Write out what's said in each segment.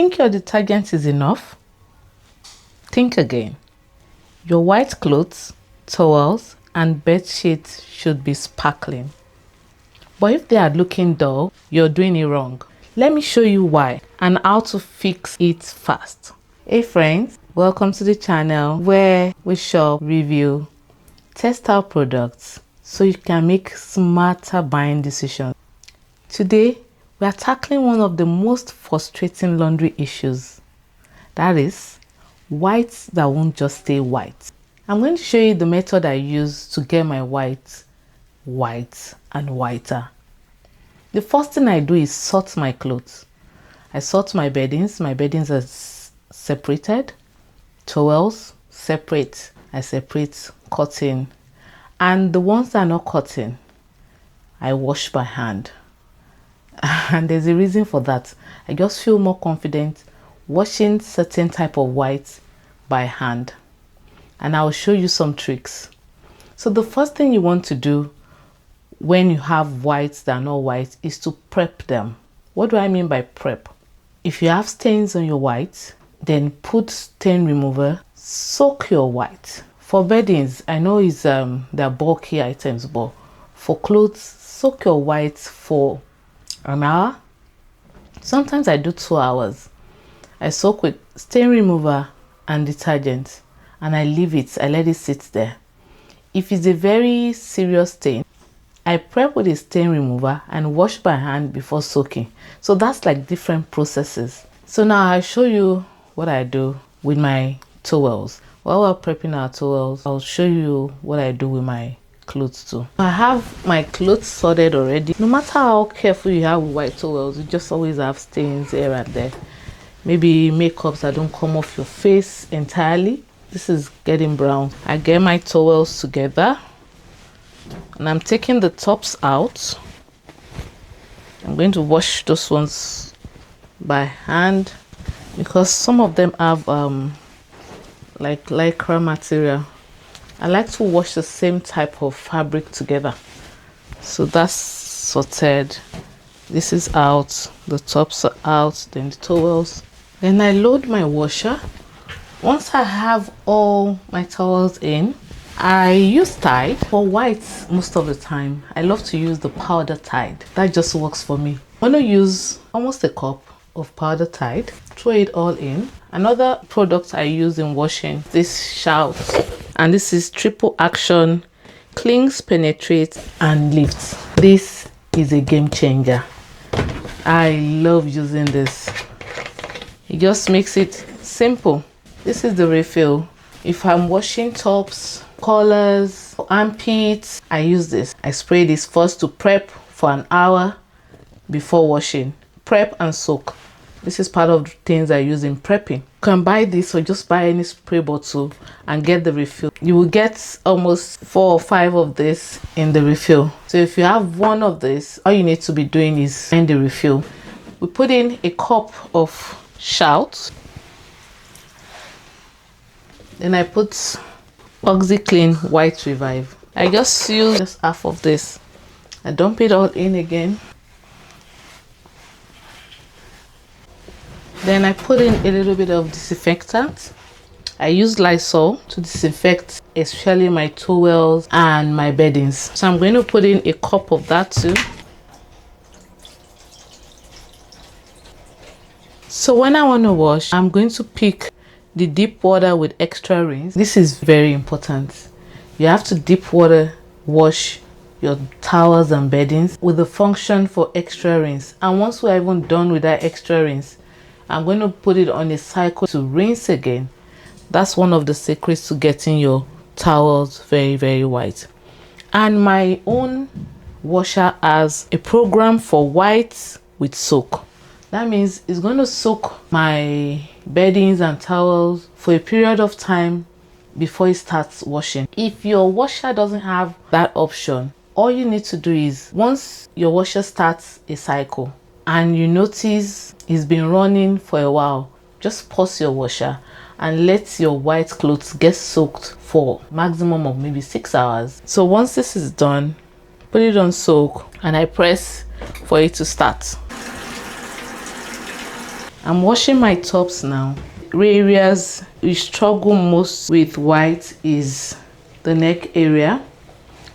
think your detergent is enough? Think again. Your white clothes, towels, and bed sheets should be sparkling. But if they are looking dull, you're doing it wrong. Let me show you why and how to fix it fast. Hey friends, welcome to the channel where we shop, review, test out products so you can make smarter buying decisions. Today, we are tackling one of the most frustrating laundry issues. That is, whites that won't just stay white. I'm going to show you the method I use to get my whites white and whiter. The first thing I do is sort my clothes. I sort my beddings. My beddings are separated. Towels, separate. I separate cotton. And the ones that are not cotton, I wash by hand. And there's a reason for that. I just feel more confident washing certain type of whites by hand. And I'll show you some tricks. So the first thing you want to do when you have whites that are not white is to prep them. What do I mean by prep? If you have stains on your whites, then put stain remover, soak your white. For beddings, I know they're bulky items, but for clothes, soak your whites for an hour. Sometimes I do 2 hours. I soak with stain remover and detergent and I leave it. I let it sit there. If it's a very serious stain, I prep with a stain remover and wash by hand before soaking. So that's like different processes. So now I'll show you what I do with my towels. While we're prepping our towels, I'll show you what I do with my clothes too. I have my clothes sorted already. No matter how careful you have with white towels, you just always have stains here and there. Maybe makeups that don't come off your face entirely. This is getting brown. I get my towels together and I'm taking the tops out. I'm going to wash those ones by hand because some of them have like lycra material. I like to wash the same type of fabric together. So that's sorted. This is out, the tops are out, then the towels. Then I load my washer. Once I have all my towels in, I use Tide. For whites, most of the time, I love to use the powder Tide. That just works for me. I'm going to use almost a cup of powder Tide. Throw it all in. Another product I use in washing, this Shout. And this is triple action, clings, penetrates, and lifts. This is a game changer. I love using this. It just makes it simple. This is the refill. If I'm washing tops, collars, armpits, I use this. I spray this first to prep for an hour before washing. Prep and soak. This is part of the things I use in prepping. You can buy this or just buy any spray bottle and get the refill. You will get almost 4 or 5 of this in the refill. So if you have one of this, all you need to be doing is find the refill. We put in a cup of Shout. Then I put oxiclean white revive. I just use just half of this. I dump it all in again. Then I put in a little bit of disinfectant. I use Lysol to disinfect especially my towels and my beddings. So I'm going to put in a cup of that too. So when I want to wash, I'm going to pick the deep water with extra rinse. This is very important. You have to deep water wash your towels and beddings with the function for extra rinse. And once we're even done with that extra rinse, I'm going to put it on a cycle to rinse again. That's one of the secrets to getting your towels very, very white. And my own washer has a program for whites with soak. That means it's going to soak my beddings and towels for a period of time before it starts washing. If your washer doesn't have that option, all you need to do is once your washer starts a cycle and you notice it's been running for a while, just pause your washer and let your white clothes get soaked for maximum of maybe 6 hours. So once this is done, put it on soak and I press for it to start. I'm washing my tops now. Areas we struggle most with white is the neck area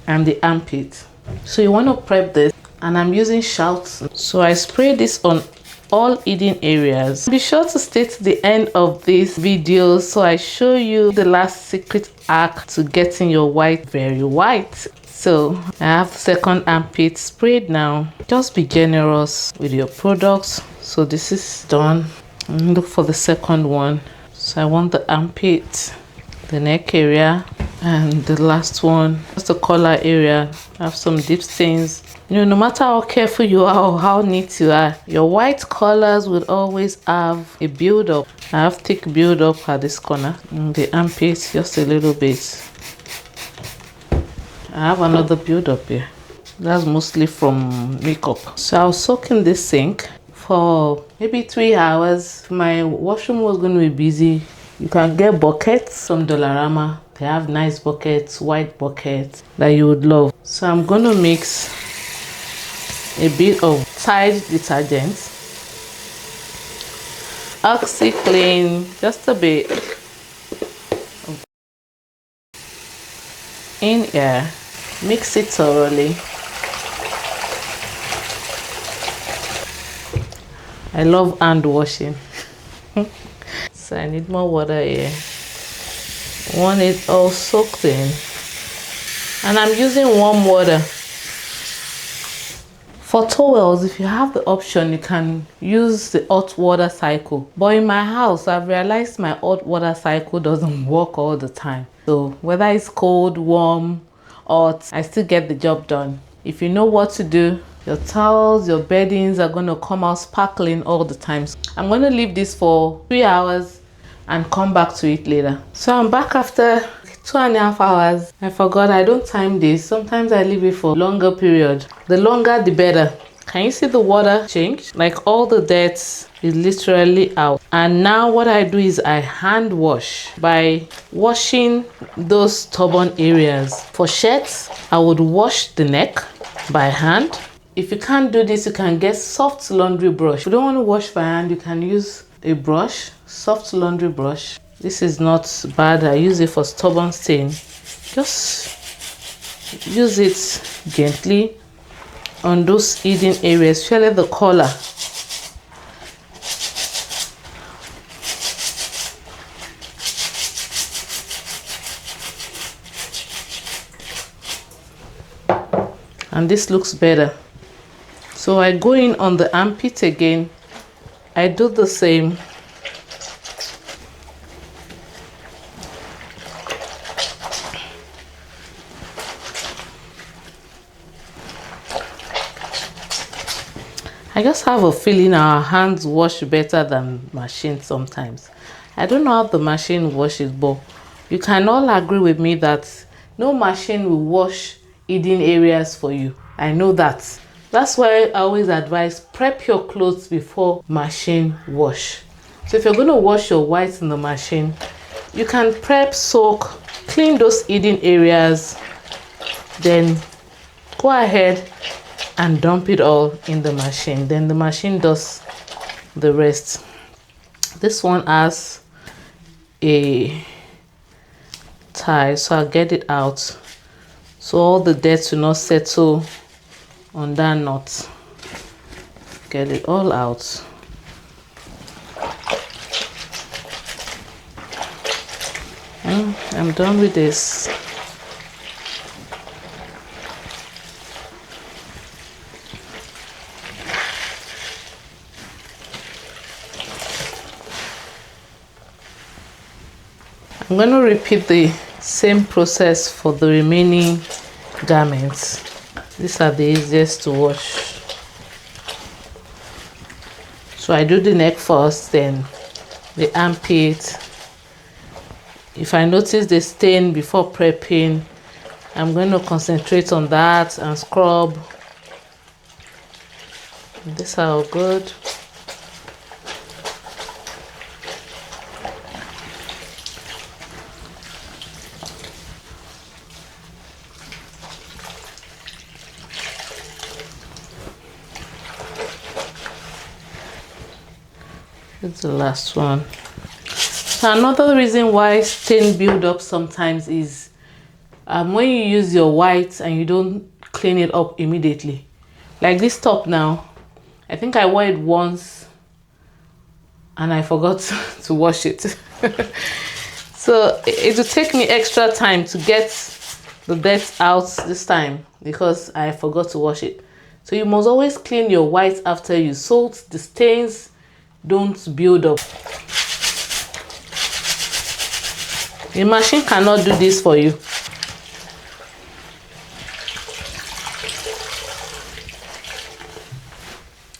and the armpit. So you want to prep this, and I'm using shouts. So I spray this on all hidden areas. Be sure to stay to the end of this video so I show you the last secret hack to getting your white very white. So I have the second armpit sprayed now. Just be generous with your products. So this is done. Look for the second one. So I want the armpit, the neck area, and the last one, just the collar area. I have some deep stains. You know, no matter how careful you are or how neat you are, your white colors will always have a build-up. I have thick build-up at this corner. The armpit, just a little bit. I have another build-up here. That's mostly from makeup. So I'll soak in this sink for maybe 3 hours. My washroom was going to be busy. You can get buckets from Dollarama. They have nice buckets, white buckets that you would love. So I'm going to mix a bit of Tide detergent, oxiclean, just a bit in here. Mix it thoroughly. I love hand washing. So I need more water here. Want it all soaked in. And I'm using warm water. For towels, if you have the option, you can use the hot water cycle. But in my house, I've realized my hot water cycle doesn't work all the time. So whether it's cold, warm, hot, I still get the job done. If you know what to do, your towels, your beddings are going to come out sparkling all the time. I'm going to leave this for 3 hours and come back to it later. So I'm back after 2.5 hours. I forgot I don't time this. Sometimes I leave it for longer period. The longer the better. Can you see the water change? Like all the dirt is literally out. And now what I do is I hand wash by washing those stubborn areas. For shirts, I would wash the neck by hand. If you can't do this, you can get soft laundry brush. If you don't want to wash by hand, you can use a brush, soft laundry brush. This is not bad. I use it for stubborn stain. Just use it gently on those hidden areas, especially the collar. And this looks better. So I go in on the armpit again. I do the same. I just have a feeling our hands wash better than machine sometimes. I don't know how the machine washes, but you can all agree with me that no machine will wash hidden areas for you. I know that. That's why I always advise prep your clothes before machine wash. So if you're going to wash your whites in the machine, you can prep, soak, clean those hidden areas, then go ahead and dump it all in the machine. Then the machine does the rest. This one has a tie, so I'll get it out so all the dirt will not settle on that knot. Get it all out. I'm done with this. I'm going to repeat the same process for the remaining garments. These are the easiest to wash. So I do the neck first, then the armpit. If I notice the stain before prepping, I'm going to concentrate on that and scrub. These are all good. It's the last one. So another reason why stain build up sometimes is when you use your white and you don't clean it up immediately. Like this top now, I think I wore it once and I forgot to wash it. So it will take me extra time to get the dirt out this time because I forgot to wash it. So you must always clean your white after you so the stains don't build up. The machine cannot do this for you.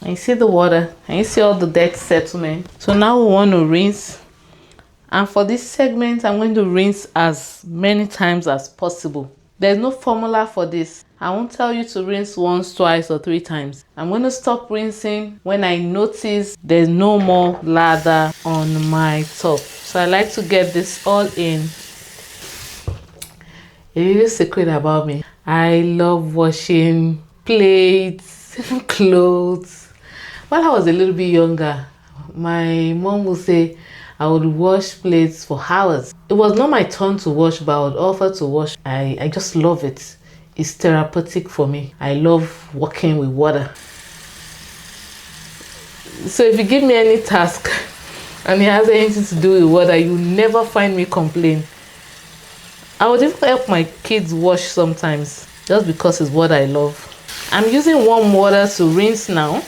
And you see the water and you see all the dirt settlement. So now we want to rinse. And for this segment, I'm going to rinse as many times as possible. There's no formula for this. I won't tell you to rinse once, twice, or 3 times. I'm going to stop rinsing when I notice there's no more lather on my top. So I like to get this all in. A little secret about me. I love washing plates, clothes. When I was a little bit younger, my mom would say I would wash plates for hours. It was not my turn to wash, but I would offer to wash. I just love it. It's therapeutic for me. I love working with water. So if you give me any task and it has anything to do with water, you never find me complain. I would even help my kids wash sometimes just because it's what I love. I'm using warm water to rinse now.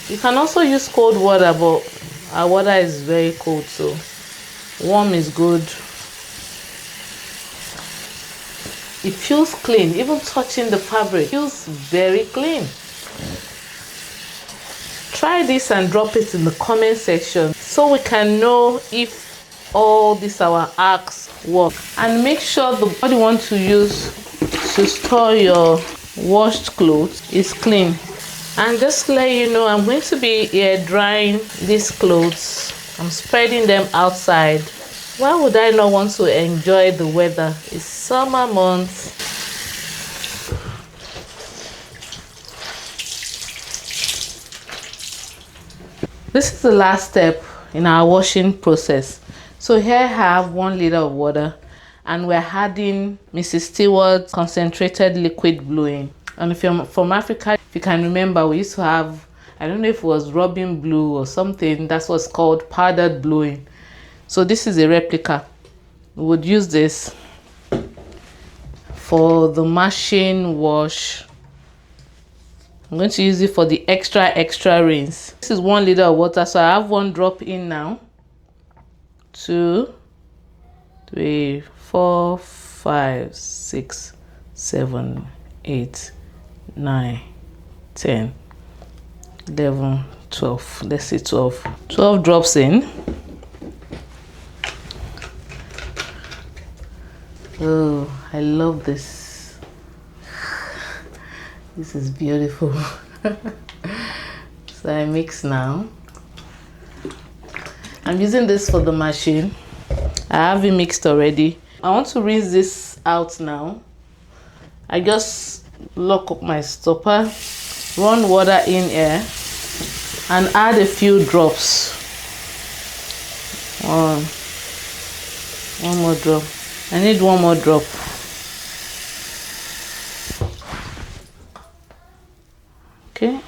You can also use cold water, but our water is very cold, so warm is good. It feels clean. Even touching the fabric feels very clean. Try this and drop it in the comment section so we can know if all these our hacks work. And make sure the what you want to use to store your washed clothes is clean. And just to let you know, I'm going to be air drying these clothes. I'm spreading them outside. Why would I not want to enjoy the weather? It's summer months. This is the last step in our washing process. So here I have 1 liter of water and we're adding Mrs. Stewart's concentrated liquid bluing. And if you're from Africa, if you can remember, we used to have, I don't know if it was Robin Blue or something, that's what's called powdered bluing. So this is a replica. We would use this for the machine wash. I'm going to use it for the extra rinse. This is 1 liter of water, so I have 1 drop in now. 2, 3, 4, 5, 6, 7, 8, 9, 10, 11, 12. Let's see, 12. 12 drops in. Oh, I love this. This is beautiful. So I mix now. I'm using this for the machine. I have it mixed already. I want to rinse this out now. I just lock up my stopper, run water in here, and add a few drops. One more drop. I need 1 more drop. Okay.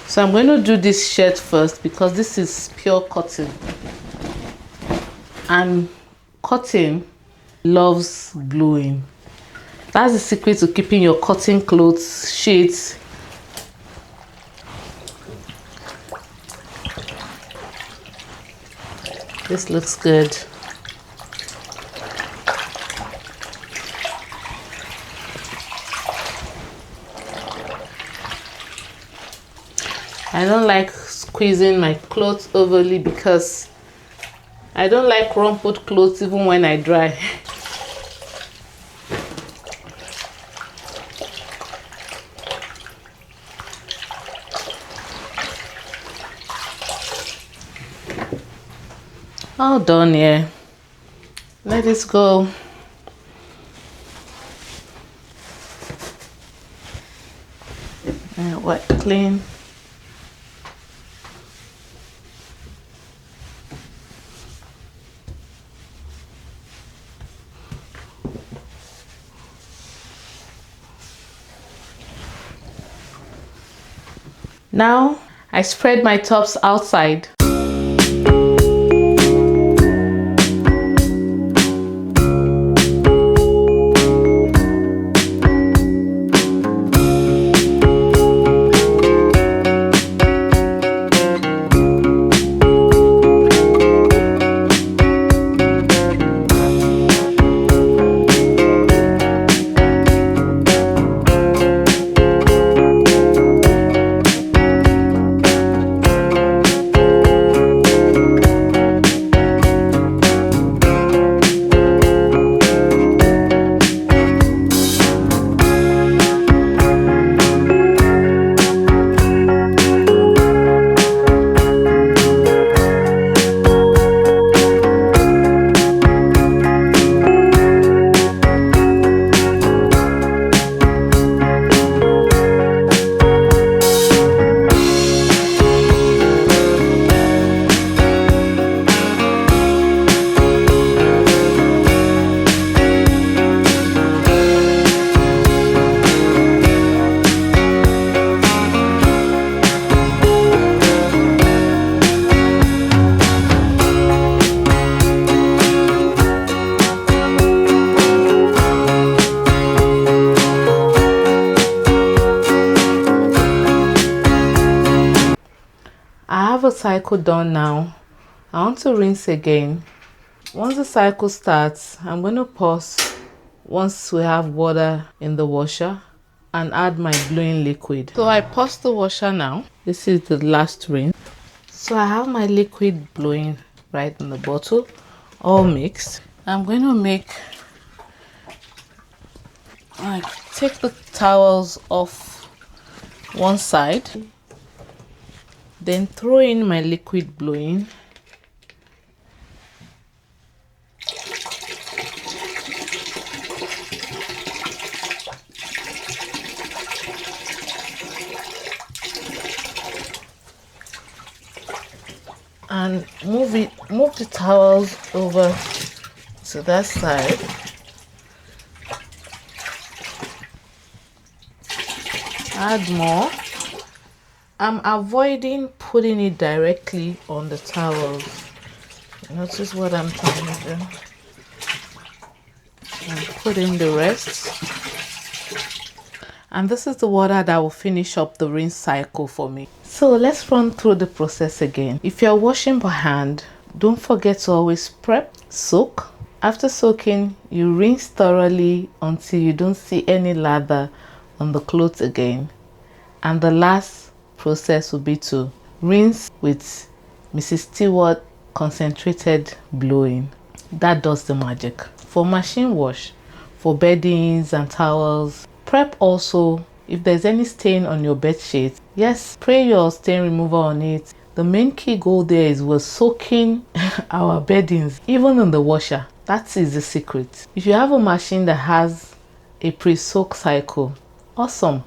So I'm going to do this shirt first because this is pure cotton. And cotton loves gluing. That's the secret to keeping your cotton clothes sheets. This looks good. I don't like squeezing my clothes overly because I don't like rumpled clothes even when I dry. All done here. Let this go. And wipe clean. Now I spread my tops outside. I have a cycle done now. I want to rinse again. Once the cycle starts, I'm going to pause once we have water in the washer and add my blowing liquid. So I pause the washer now. This is the last rinse. So I have my liquid blowing right in the bottle, all mixed. I'm going to take the towels off one side, then throw in my liquid blowing. And move the towels over to that side. Add more. I'm avoiding putting it directly on the towels. Notice what I'm trying to do. And put in the rest. And this is the water that will finish up the rinse cycle for me. So let's run through the process again. If you're washing by hand, don't forget to always prep, soak. After soaking, you rinse thoroughly until you don't see any lather on the clothes again. And the last process will be to rinse with Mrs. Stewart concentrated blowing. That does the magic. For machine wash, for beddings and towels, prep also. If there's any stain on your bed sheet, yes, spray your stain remover on it. The main key goal there is we're soaking our beddings, even in the washer. That is the secret. If you have a machine that has a pre-soak cycle, awesome.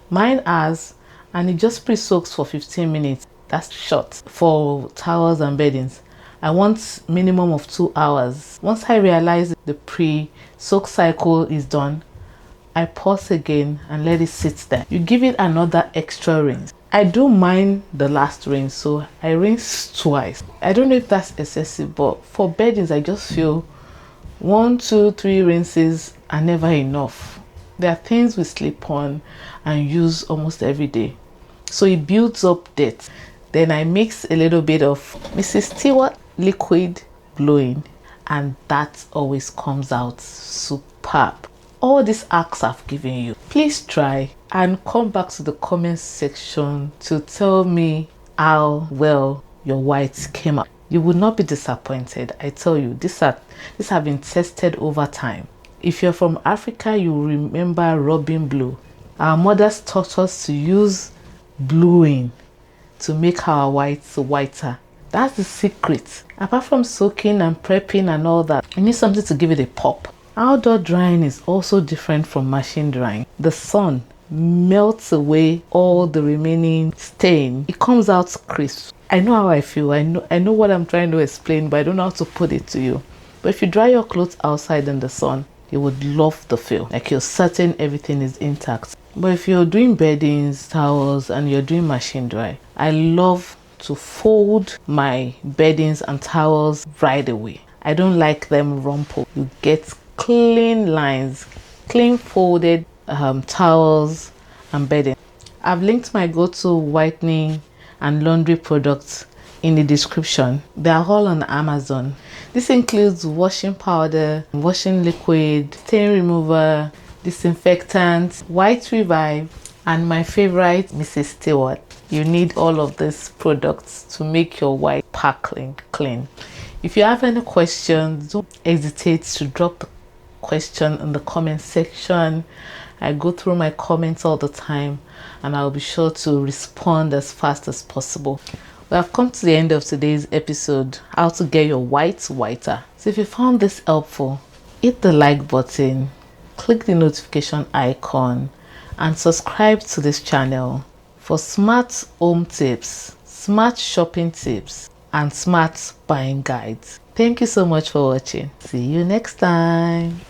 Mine has, and it just pre-soaks for 15 minutes. That's short. For towels and beddings, I want minimum of 2 hours. Once I realize the pre-soak cycle is done, I pause again and let it sit there. You give it another extra rinse. I do mind the last rinse, so I rinse twice. I don't know if that's excessive, but for beddings, I just feel 1, 2, 3 rinses are never enough. There are things we sleep on and use almost every day, so it builds up dirt. Then I mix a little bit of Mrs. Stewart liquid blowing, and that always comes out superb. All these hacks I've given you, please try and come back to the comment section to tell me how well your whites came out. You will not be disappointed. I tell you, these have been tested over time. If you're from Africa, you will remember rubbing blue. Our mothers taught us to use bluing to make our whites whiter. That's the secret. Apart from soaking and prepping and all that, you need something to give it a pop. Outdoor drying is also different from machine drying. The sun melts away all the remaining stain. It comes out crisp. I know how I feel. I know what I'm trying to explain, but I don't know how to put it to you. But if you dry your clothes outside in the sun, you would love the feel. Like you're certain everything is intact. But if you're doing beddings, towels, and you're doing machine dry, I love to fold my beddings and towels right away. I don't like them rumpled. You get clean lines, clean folded towels and bedding. I've linked my go-to whitening and laundry products in the description. They are all on Amazon. This includes washing powder, washing liquid, stain remover, disinfectant, white revive, and my favorite, Mrs. Stewart. You need all of these products to make your white sparkling clean. If you have any questions, don't hesitate to drop the question in the comment section. I go through my comments all the time and I'll be sure to respond as fast as possible. We have come to the end of today's episode, how to get your whites whiter. So if you found this helpful, hit the like button, click the notification icon, and subscribe to this channel for smart home tips, smart shopping tips, and smart buying guides. Thank you so much for watching. See you next time.